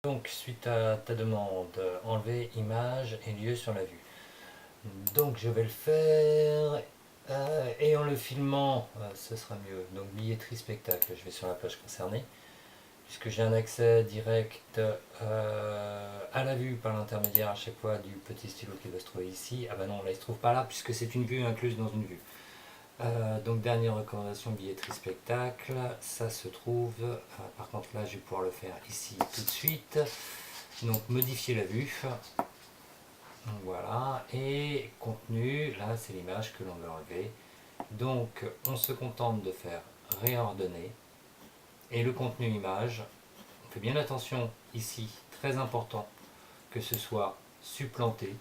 Donc, suite à ta demande, enlever image et lieu sur la vue. Donc, je vais le faire. Et en le filmant, ce sera mieux. Donc, billetterie spectacle, je vais sur la page concernée. Puisque j'ai un accès direct à la vue par l'intermédiaire à chaque fois du petit stylo qui va se trouver ici. Ah bah non, là il se trouve pas là puisque c'est une vue incluse dans une vue. Donc dernière recommandation, billetterie spectacle, ça se trouve, par contre là je vais pouvoir le faire ici tout de suite. Donc modifier la vue, donc, voilà, et contenu, là c'est l'image que l'on veut enlever. Donc on se contente de faire réordonner, et le contenu image, on fait bien attention ici, très important, que ce soit supplanté,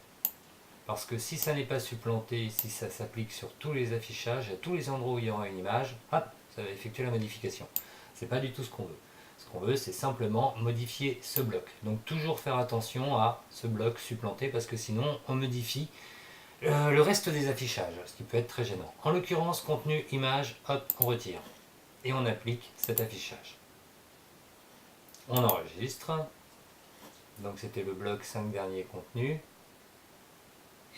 parce que si ça n'est pas supplanté, si ça s'applique sur tous les affichages, à tous les endroits où il y aura une image, hop, ça va effectuer la modification. C'est pas du tout ce qu'on veut. Ce qu'on veut, c'est simplement modifier ce bloc. Donc toujours faire attention à ce bloc supplanté, parce que sinon on modifie le reste des affichages, ce qui peut être très gênant. En l'occurrence, contenu, image, hop, on retire. Et on applique cet affichage. On enregistre. Donc c'était le bloc 5 derniers contenus.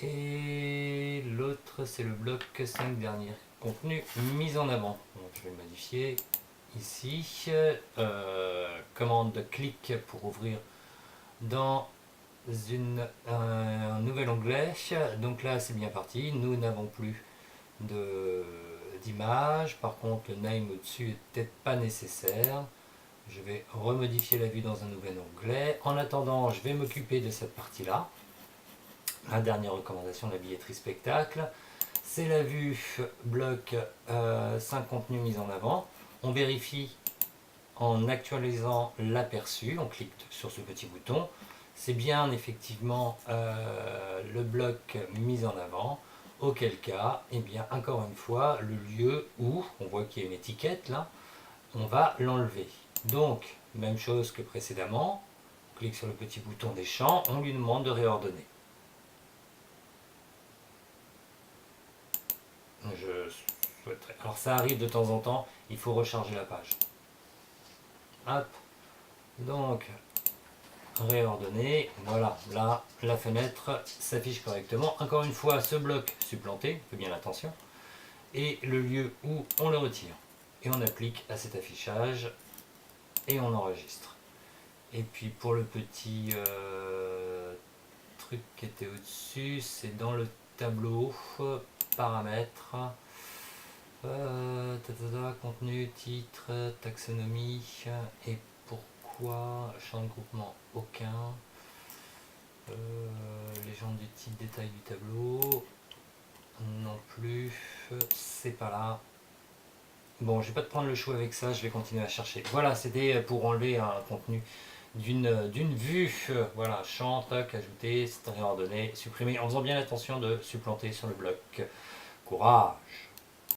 Et l'autre, c'est le bloc 5 derniers contenus mis en avant. Donc, je vais le modifier ici. Commande clic pour ouvrir dans un nouvel onglet. Donc là, c'est bien parti. Nous n'avons plus d'image. Par contre, le name au-dessus n'est peut-être pas nécessaire. Je vais remodifier la vue dans un nouvel onglet. En attendant, je vais m'occuper de cette partie-là. La dernière recommandation de la billetterie spectacle, c'est la vue bloc 5 contenus mis en avant. On vérifie en actualisant l'aperçu, on clique sur ce petit bouton. C'est bien effectivement le bloc mis en avant, auquel cas, et bien encore une fois, le lieu où, on voit qu'il y a une étiquette là, on va l'enlever. Donc, même chose que précédemment, on clique sur le petit bouton des champs, on lui demande de réordonner. Je souhaiterais. Alors ça arrive de temps en temps, il faut recharger la page. Hop, donc réordonner, voilà, là la fenêtre s'affiche correctement. Encore une fois, ce bloc supplanté, fais bien attention, et le lieu où on le retire. Et on applique à cet affichage et on enregistre. Et puis pour le petit truc qui était au-dessus, c'est dans le tableau paramètres. Contenu, titre, taxonomie, et pourquoi champ de groupement aucun, légende du titre, détail du tableau, non plus, c'est pas là. Bon, je vais pas te prendre le chou avec ça, je vais continuer à chercher. Voilà, c'était pour enlever un contenu d'une vue. Voilà, champ, tac, ajouter, réordonner, supprimer, en faisant bien attention de supplanter sur le bloc. Courage!